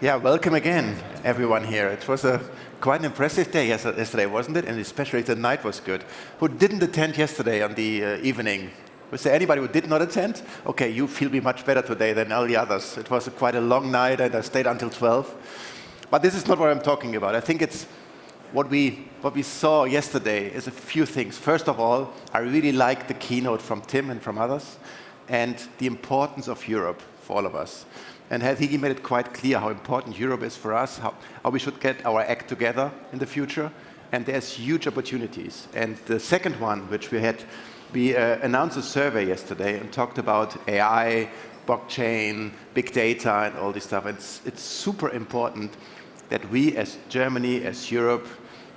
Yeah, welcome again, everyone here. It was a quite an impressive day yesterday, wasn't it? And especially the night was good. Who didn't attend yesterday on the evening? Was there anybody who did not attend? Okay, you feel me much better today than all the others. It was quite a long night, and I stayed until 12. But this is not what I'm talking about. I think it's what we saw yesterday is a few things. First of all, I really liked the keynote from Tim and from others, and the importance of Europe for all of us. And I think he made it quite clear how important Europe is for us, how we should get our act together in the future. And there's huge opportunities. And the second one, which we announced a survey yesterday and talked about AI, blockchain, big data, and all this stuff. It's super important that we, as Germany, as Europe,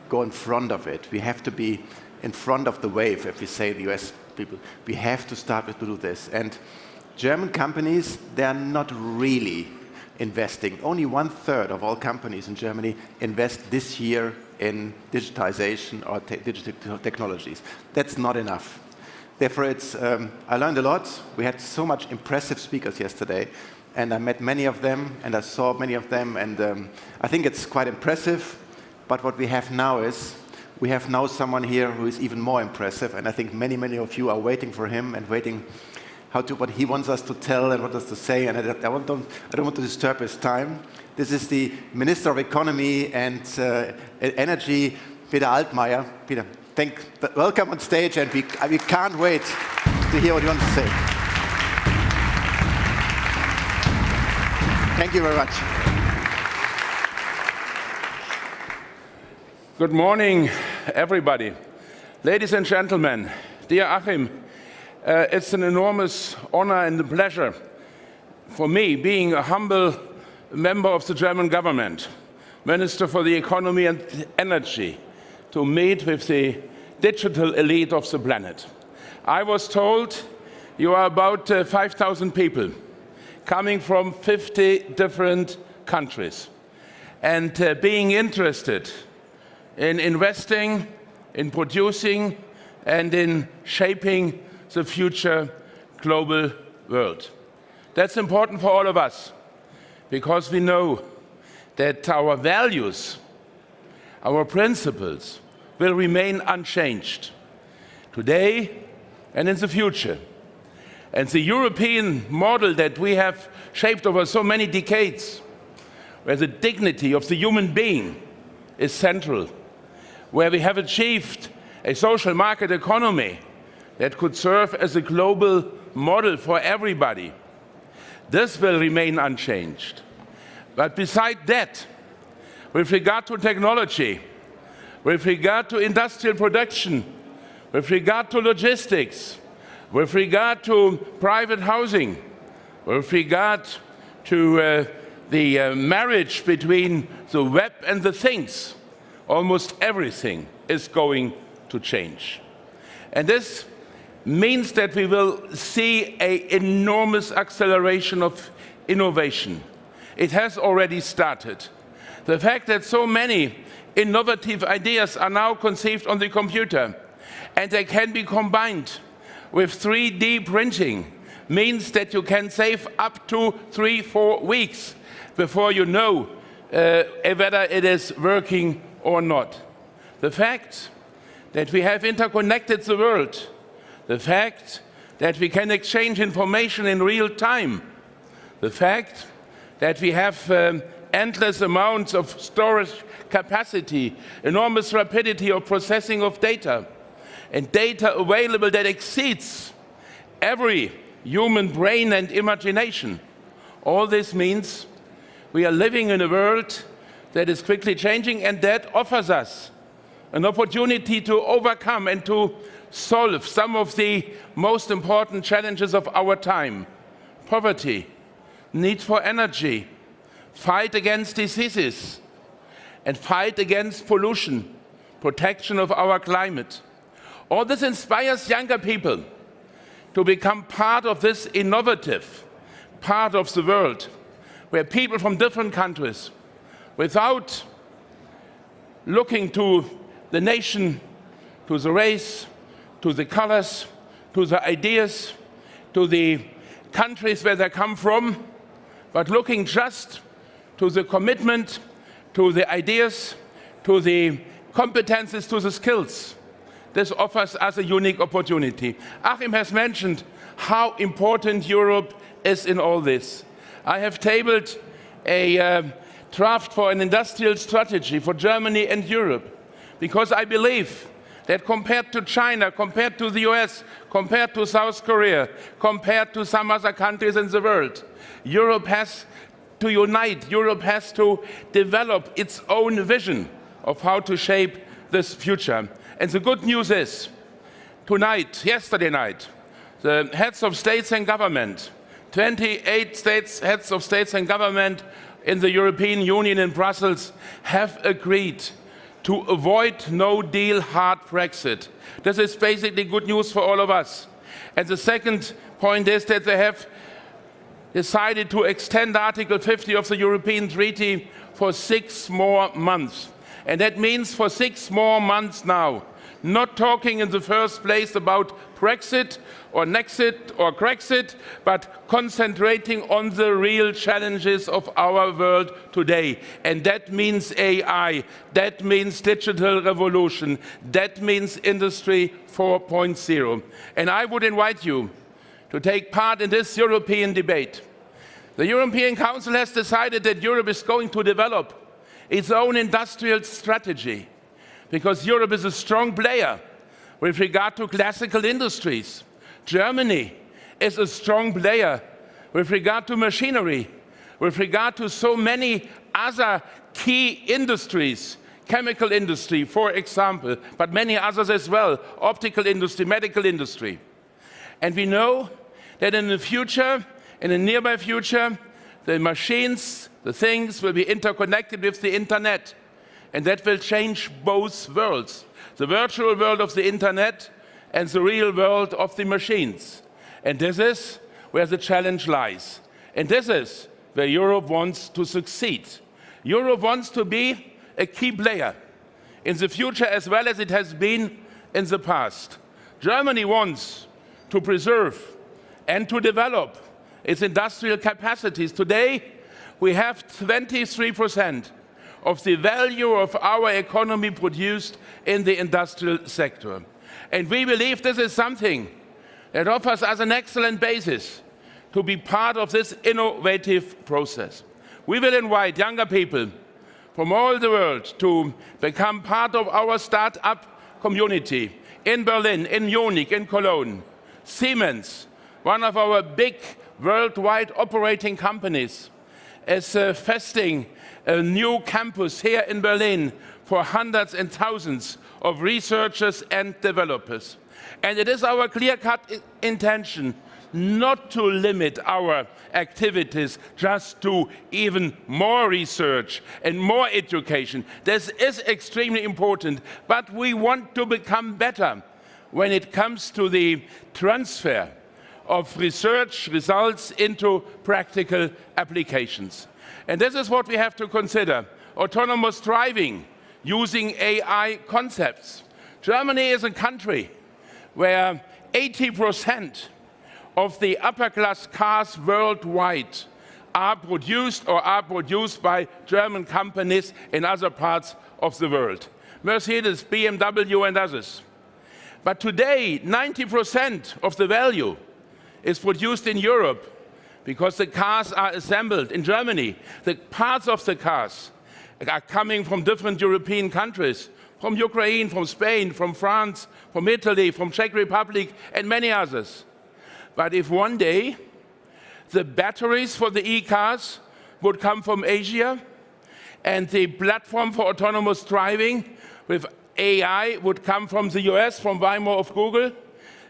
go in front of it. We have to be in front of the wave, if we say the US people. We have to start to do this. And German companies, they're not really investing. Only 1/3 of all companies in Germany invest this year in digitization or digital technologies. That's not enough. Therefore, I learned a lot. We had so much impressive speakers yesterday, and I met many of them, and I saw many of them, and I think it's quite impressive. But what we have now is, we have now someone here who is even more impressive, and I think many, many of you are waiting for him and waiting what he wants us to tell and what us to say, and I don't want to disturb his time. This is the Minister of Economy and Energy, Peter Altmaier. Peter, welcome on stage, and we can't wait to hear what you want to say. Thank you very much. Good morning, everybody. Ladies and gentlemen, dear Achim, it's an enormous honor and a pleasure for me, being a humble member of the German government, Minister for the Economy and Energy, to meet with the digital elite of the planet. I was told you are about 5,000 people coming from 50 different countries and being interested in investing, in producing, and in shaping the future global world. That's important for all of us, because we know that our values, our principles, will remain unchanged today and in the future. And the European model that we have shaped over so many decades, where the dignity of the human being is central, where we have achieved a social market economy that could serve as a global model for everybody. This will remain unchanged. But beside that, with regard to technology, with regard to industrial production, with regard to logistics, with regard to private housing, with regard to the marriage between the web and the things, almost everything is going to change. And this means that we will see an enormous acceleration of innovation. It has already started. The fact that so many innovative ideas are now conceived on the computer and they can be combined with 3D printing means that you can save up to 3-4 weeks before you know whether it is working or not. The fact that we have interconnected the world, the fact that we can exchange information in real time, the fact that we have endless amounts of storage capacity, enormous rapidity of processing of data, and data available that exceeds every human brain and imagination. All this means we are living in a world that is quickly changing, and that offers us an opportunity to overcome and to solve some of the most important challenges of our time: poverty, need for energy, fight against diseases, and fight against pollution, protection of our climate. All this inspires younger people to become part of this innovative part of the world, where people from different countries, without looking to the nation, to the race, to the colors, to the ideas, to the countries where they come from, but looking just to the commitment, to the ideas, to the competences, to the skills. This offers us a unique opportunity. Achim has mentioned how important Europe is in all this. I have tabled a draft for an industrial strategy for Germany and Europe, because I believe that compared to China, compared to the US, compared to South Korea, compared to some other countries in the world, Europe has to unite. Europe has to develop its own vision of how to shape this future. And the good news is, tonight, yesterday night, the heads of states and government, 28 heads of states and government in the European Union in Brussels have agreed to avoid no-deal hard Brexit. This is basically good news for all of us. And the second point is that they have decided to extend Article 50 of the European Treaty for 6 more months. And that means for 6 more months now, not talking in the first place about Brexit or Nexit or Grexit, but concentrating on the real challenges of our world today. And that means AI, that means digital revolution, that means Industry 4.0. And I would invite you to take part in this European debate. The European Council has decided that Europe is going to develop its own industrial strategy, because Europe is a strong player with regard to classical industries. Germany is a strong player with regard to machinery, with regard to so many other key industries, chemical industry, for example, but many others as well, optical industry, medical industry. And we know that in the future, in the nearby future, the machines, the things will be interconnected with the internet. And that will change both worlds, the virtual world of the internet and the real world of the machines. And this is where the challenge lies. And this is where Europe wants to succeed. Europe wants to be a key player in the future as well as it has been in the past. Germany wants to preserve and to develop its industrial capacities. Today, we have 23% of the value of our economy produced in the industrial sector. And we believe this is something that offers us an excellent basis to be part of this innovative process. We will invite younger people from all the world to become part of our start-up community in Berlin, in Munich, in Cologne. Siemens, one of our big worldwide operating companies, is investing a new campus here in Berlin for hundreds and thousands of researchers and developers. And it is our clear-cut intention not to limit our activities just to even more research and more education. This is extremely important, but we want to become better when it comes to the transfer of research results into practical applications. And this is what we have to consider. Autonomous driving using AI concepts. Germany is a country where 80% of the upper-class cars worldwide are produced by German companies in other parts of the world. Mercedes, BMW, and others. But today, 90% of the value is produced in Europe because the cars are assembled in Germany. The parts of the cars are coming from different European countries, from Ukraine, from Spain, from France, from Italy, from Czech Republic, and many others. But if one day the batteries for the e-cars would come from Asia and the platform for autonomous driving with AI would come from the US, from Waymo of Google,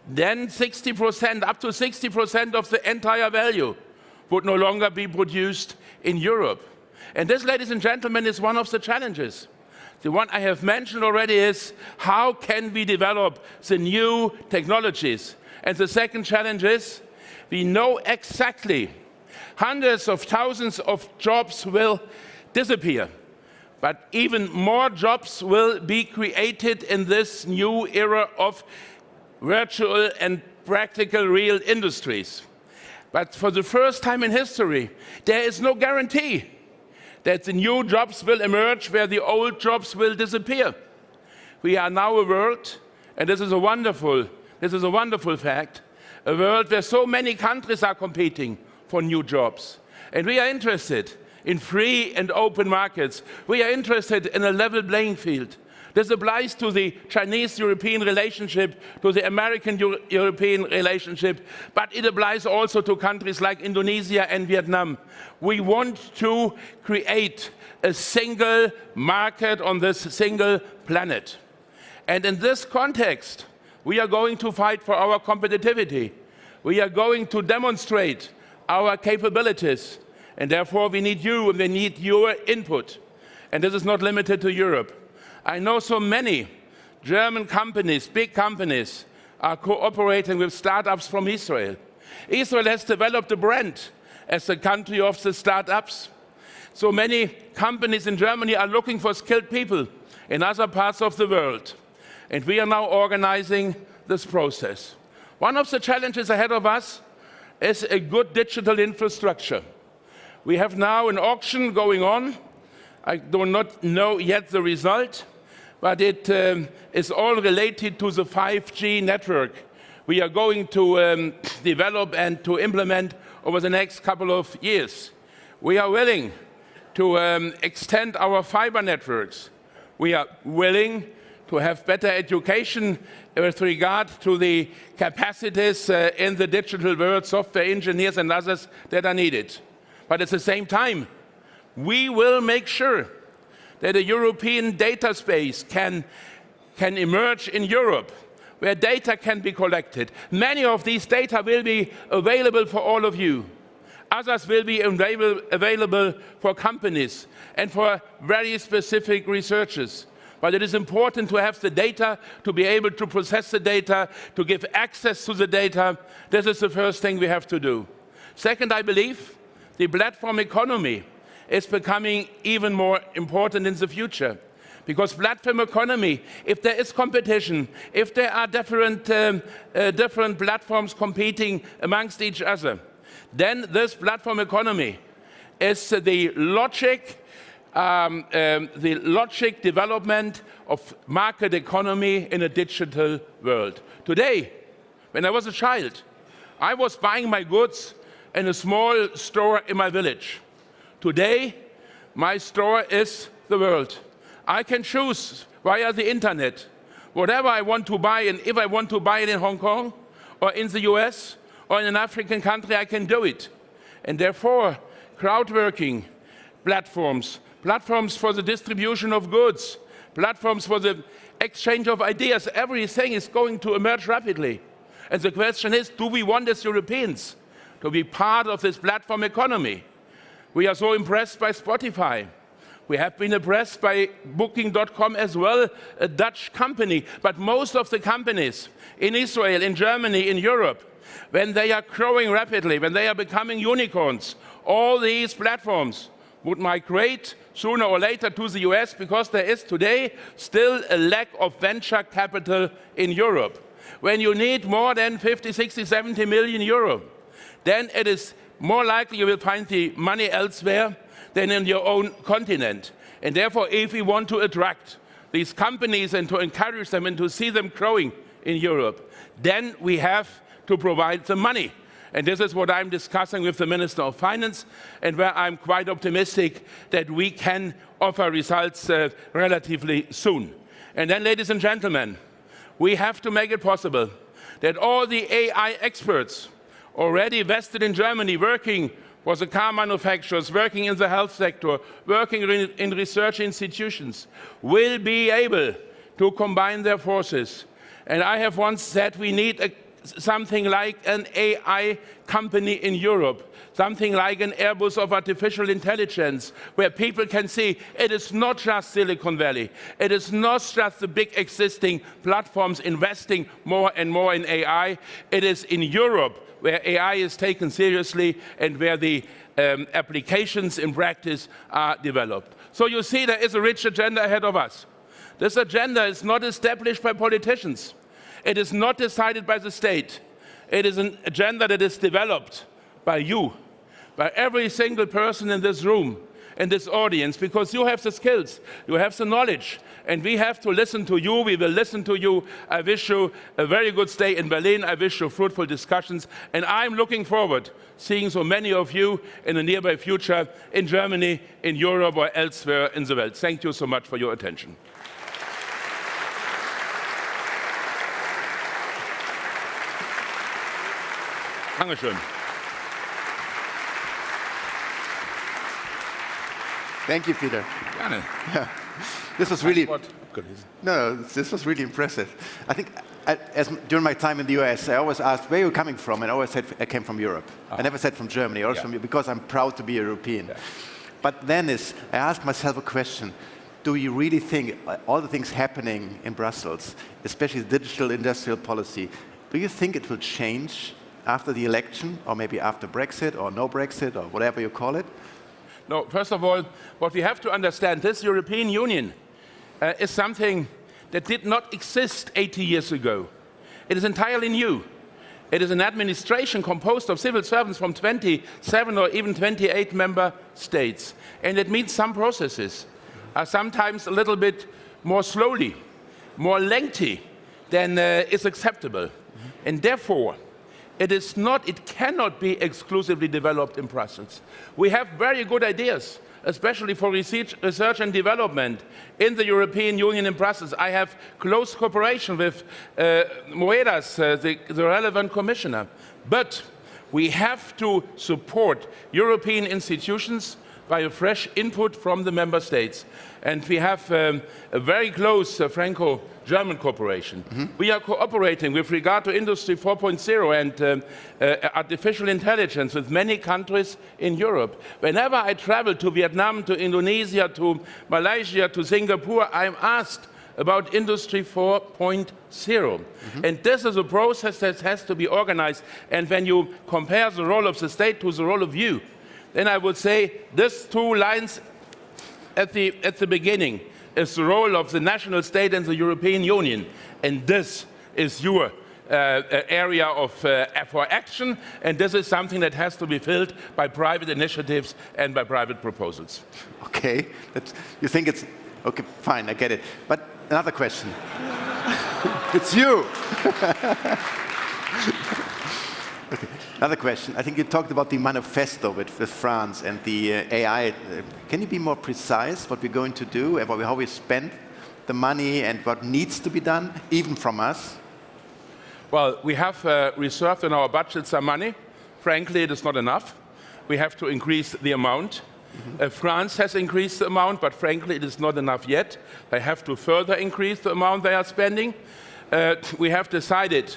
then 60%, up to 60% of the entire value would no longer be produced in Europe. And this, ladies and gentlemen, is one of the challenges. The one I have mentioned already is how can we develop the new technologies? And the second challenge is we know exactly hundreds of thousands of jobs will disappear, but even more jobs will be created in this new era of virtual and practical real industries. But for the first time in history, there is no guarantee that the new jobs will emerge where the old jobs will disappear. We are now a world, and this is a wonderful fact, a world where so many countries are competing for new jobs. And we are interested in free and open markets. We are interested in a level playing field. This applies to the Chinese-European relationship, to the American-European relationship, but it applies also to countries like Indonesia and Vietnam. We want to create a single market on this single planet. And in this context, we are going to fight for our competitivity. We are going to demonstrate our capabilities. And therefore, we need you and we need your input. And this is not limited to Europe. I know so many German companies, big companies, are cooperating with startups from Israel. Israel has developed a brand as the country of the startups. So many companies in Germany are looking for skilled people in other parts of the world. And we are now organizing this process. One of the challenges ahead of us is a good digital infrastructure. We have now an auction going on. I do not know yet the result, but it is all related to the 5G network we are going to develop and to implement over the next couple of years. We are willing to extend our fiber networks. We are willing to have better education with regard to the capacities in the digital world, software engineers and others that are needed. But at the same time, we will make sure that a European data space can emerge in Europe, where data can be collected. Many of these data will be available for all of you. Others will be available for companies and for very specific researchers. But it is important to have the data, to be able to process the data, to give access to the data. This is the first thing we have to do. Second, I believe the platform economy is becoming even more important in the future. Because platform economy, if there is competition, if there are different platforms competing amongst each other, then this platform economy is the logic development of market economy in a digital world. Today, when I was a child, I was buying my goods in a small store in my village. Today, my store is the world. I can choose via the internet whatever I want to buy, and if I want to buy it in Hong Kong or in the US or in an African country, I can do it. And therefore, crowdworking platforms, platforms for the distribution of goods, platforms for the exchange of ideas, everything is going to emerge rapidly. And the question is, do we want as Europeans to be part of this platform economy? We are so impressed by Spotify. We have been impressed by Booking.com as well, a Dutch company. But most of the companies in Israel, in Germany, in Europe, when they are growing rapidly, when they are becoming unicorns, all these platforms would migrate sooner or later to the US, because there is today still a lack of venture capital in Europe. When you need more than 50, 60, 70 million euro, then it is more likely you will find the money elsewhere than in your own continent. And therefore, if we want to attract these companies and to encourage them and to see them growing in Europe, then we have to provide the money. And this is what I'm discussing with the Minister of Finance, and where I'm quite optimistic that we can offer results relatively soon. And then, ladies and gentlemen, we have to make it possible that all the AI experts already vested in Germany, working for the car manufacturers, working in the health sector, working in research institutions, will be able to combine their forces. And I have once said we need something like an AI company in Europe, something like an Airbus of artificial intelligence, where people can see it is not just Silicon Valley, it is not just the big existing platforms investing more and more in AI, it is in Europe where AI is taken seriously and where the applications in practice are developed. So you see, there is a rich agenda ahead of us. This agenda is not established by politicians. It is not decided by the state. It is an agenda that is developed by you, by every single person in this room. in this audience, because you have the skills, you have the knowledge, and we have to listen to you. We will listen to you. I wish you a very good stay in Berlin. I wish you fruitful discussions, and I'm looking forward seeing so many of you in the nearby future in Germany, in Europe, or elsewhere in the world. Thank you so much for your attention. Dankeschön. Thank you, Peter. Gerne. Yeah. This was really this was really impressive. I think during my time in the US, I always asked where you're coming from, and I always said I came from Europe. I never said from Germany, or from because I'm proud to be a European. Yeah. But then I asked myself a question: do you really think all the things happening in Brussels, especially the digital industrial policy, do you think it will change after the election, or maybe after Brexit, or no Brexit, or whatever you call it? No, first of all, what we have to understand, this European Union is something that did not exist 80 years ago. It is entirely new. It is an administration composed of civil servants from 27 or even 28 member states. And it means some processes are sometimes a little bit more slowly, more lengthy than is acceptable. And therefore, it cannot be exclusively developed in Brussels. We have very good ideas, especially for research and development in the European Union in Brussels. I have close cooperation with Moedas, the relevant commissioner. But we have to support European institutions by a fresh input from the member states. And we have a very close Franco-German cooperation. We are cooperating with regard to Industry 4.0 and artificial intelligence with many countries in Europe. Whenever I travel to Vietnam, to Indonesia, to Malaysia, to Singapore, I'm asked about Industry 4.0. And this is a process that has to be organized. And when you compare the role of the state to the role of you, then I would say these two lines at the beginning is the role of the national state and the European Union. And this is your area for action, and this is something that has to be filled by private initiatives and by private proposals. Okay, you think it's, okay, fine, I get it. But another question. It's you. Okay. Another question. I think you talked about the manifesto with France and the AI. Can you be more precise what we're going to do, about how we spend the money and what needs to be done, even from us? Well, we have reserved in our budget some money. Frankly, it is not enough. We have to increase the amount. France has increased the amount, but frankly, it is not enough yet. They have to further increase the amount they are spending. We have decided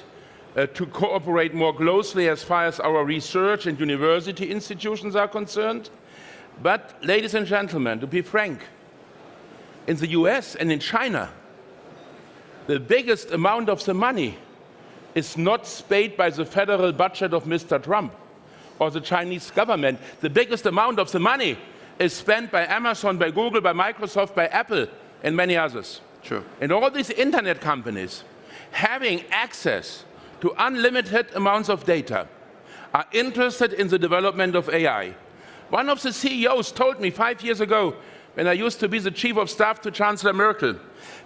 to cooperate more closely as far as our research and university institutions are concerned. But, ladies and gentlemen, to be frank, in the US and in China, the biggest amount of the money is not paid by the federal budget of Mr. Trump or the Chinese government. The biggest amount of the money is spent by Amazon, by Google, by Microsoft, by Apple, and many others. True. And all these internet companies having access to unlimited amounts of data are interested in the development of AI. One of the CEOs told me 5 years ago, when I used to be the chief of staff to Chancellor Merkel,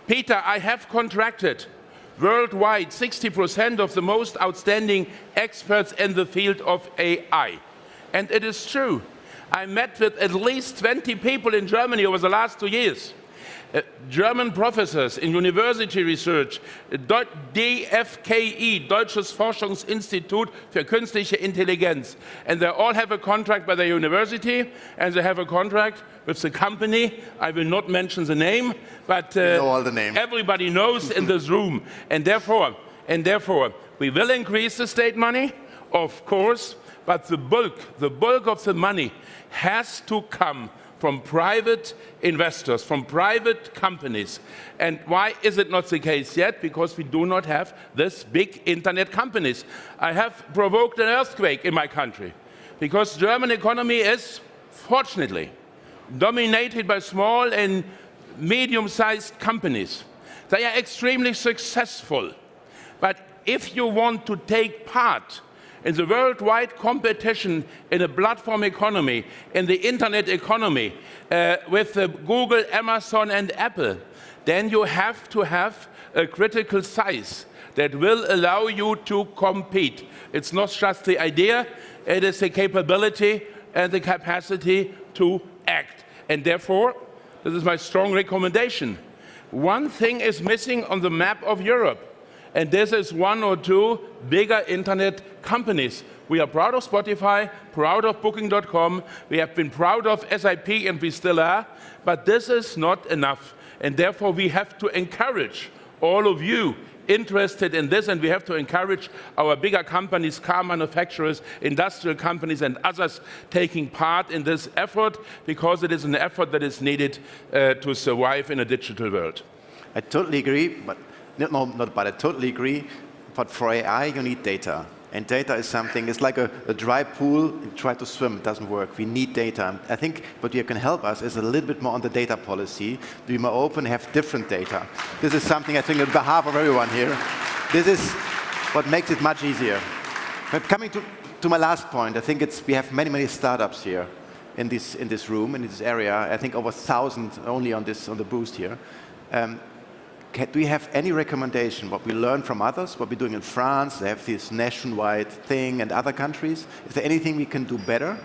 Peter, I have contracted worldwide 60% of the most outstanding experts in the field of AI. And it is true. I met with at least 20 people in Germany over the last 2 years. German professors in university research, DFKI, Deutsches Forschungsinstitut für künstliche Intelligenz. And they all have a contract by the university, and they have a contract with the company. I will not mention the name, but know all the names. Everybody knows in this room. And therefore, we will increase the state money, of course, but the bulk of the money has to come from private investors, from private companies. And why is it not the case yet? Because we do not have these big internet companies. I have provoked an earthquake in my country because the German economy is, fortunately, dominated by small and medium-sized companies. They are extremely successful. But if you want to take part In the worldwide competition in a platform economy, in the internet economy, with Google, Amazon, and Apple, then you have to have a critical size that will allow you to compete. It's not just the idea, it is the capability and the capacity to act. And therefore, this is my strong recommendation. One thing is missing on the map of Europe, and this is 1 or 2 bigger internet companies. We are proud of Spotify, proud of Booking.com, we have been proud of SAP, and we still are, but this is not enough. And therefore, we have to encourage all of you interested in this, and we have to encourage our bigger companies, car manufacturers, industrial companies, and others taking part in this effort, because it is an effort that is needed to survive in a digital world. I totally agree, but I totally agree. But for AI, you need data. And data is something, it's like a dry pool, you try to swim, it doesn't work. We need data. I think what you can help us is a little bit more on the data policy, be more open, have different data. This is something I think on behalf of everyone here, this is what makes it much easier. But coming to my last point, I think we have many startups here in this room, in this area. I think over 1,000 only on the boost here. Do you have any recommendation, what we learn from others, what we're doing in France? They have this nationwide thing, and other countries. Is there anything we can do better?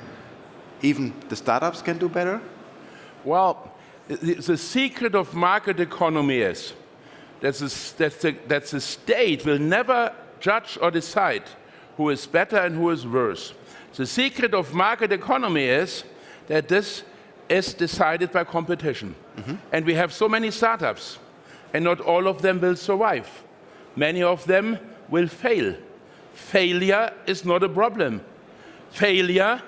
Even the startups can do better? Well, the secret of market economy is that the state will never judge or decide who is better and who is worse. The secret of market economy is that this is decided by competition. And we have so many startups, and not all of them will survive. Many of them will fail. Failure is not a problem. Failure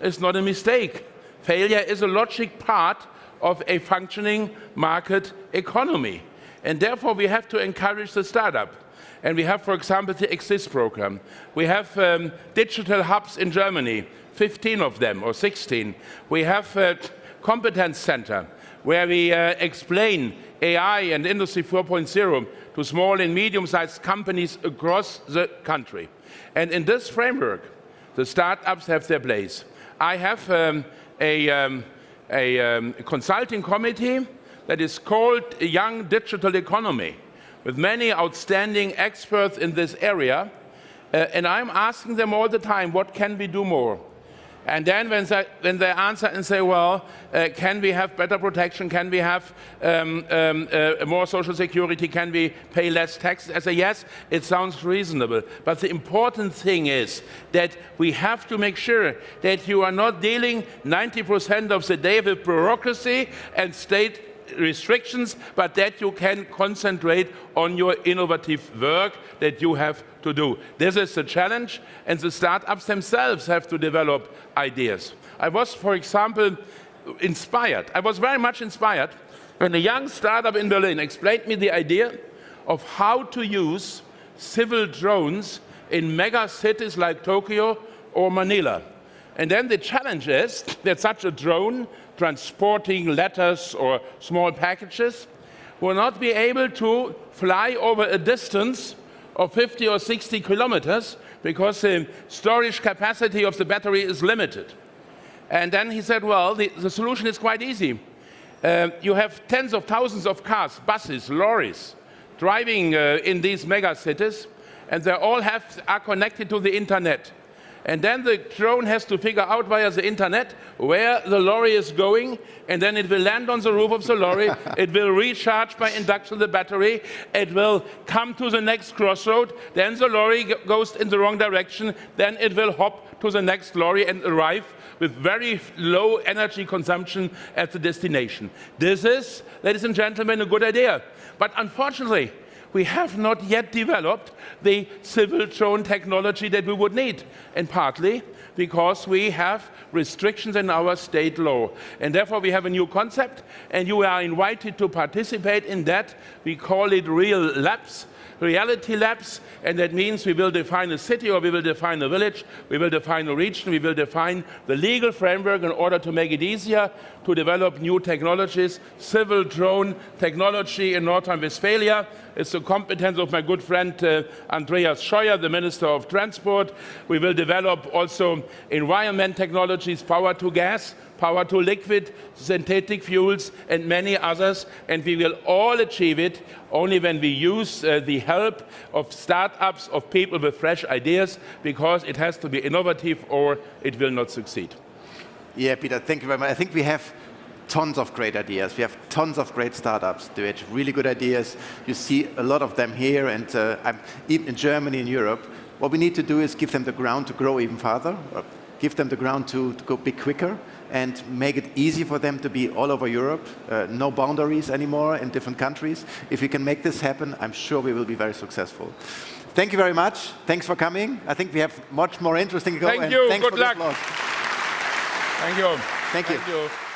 is not a mistake. Failure is a logic part of a functioning market economy. And therefore, we have to encourage the startup. And we have, for example, the Exist program. We have digital hubs in Germany, 15 of them, or 16. We have a competence center, where we explain AI and Industry 4.0 to small and medium-sized companies across the country. And in this framework, the startups have their place. I have a consulting committee that is called Young Digital Economy, with many outstanding experts in this area. And I'm asking them all the time, what can we do more? And then when they answer and say, well, can we have better protection? Can we have more social security? Can we pay less taxes? I say, yes, it sounds reasonable. But the important thing is that we have to make sure that you are not dealing 90% of the day with bureaucracy and state restrictions, but that you can concentrate on your innovative work that you have to do. This is the challenge, and the startups themselves have to develop ideas. I was, for example, inspired. I was very much inspired when a young startup in Berlin explained me the idea of how to use civil drones in mega cities like Tokyo or Manila. And then the challenge is that such a drone transporting letters or small packages will not be able to fly over a distance of 50 or 60 kilometers because the storage capacity of the battery is limited. And then he said, well, the solution is quite easy. You have tens of thousands of cars, buses, lorries, driving in these mega cities, and they all are connected to the internet. And then the drone has to figure out via the internet where the lorry is going, and then it will land on the roof of the lorry, it will recharge by induction the battery, it will come to the next crossroad, then the lorry goes in the wrong direction, then it will hop to the next lorry and arrive with very low energy consumption at the destination. This is, ladies and gentlemen, a good idea. But unfortunately, we have not yet developed the civil drone technology that we would need, and partly because we have restrictions in our state law. And therefore we have a new concept, and you are invited to participate in that. We call it Real Labs. reality labs, and that means we will define a city, or we will define a village, we will define a region, we will define the legal framework in order to make it easier to develop new technologies. Civil drone technology in North Rhine-Westphalia is the competence of my good friend Andreas Scheuer, the Minister of Transport. We will develop also environment technologies, power to gas, power to liquid, synthetic fuels, and many others, and we will all achieve it only when we use the help of startups, of people with fresh ideas, because it has to be innovative or it will not succeed. Yeah, Peter, thank you very much. I think we have tons of great ideas. We have tons of great startups doing really good ideas. You see a lot of them here, and even in Germany, in Europe. What we need to do is give them the ground to grow even farther, or give them the ground to go big quicker, and make it easy for them to be all over Europe. No boundaries anymore in different countries. If we can make this happen, I'm sure we will be very successful. Thank you very much. Thanks for coming. I think we have much more interesting to go. Thank you. Thanks Good for luck. the applause. Thank you. Thank you. Thank you.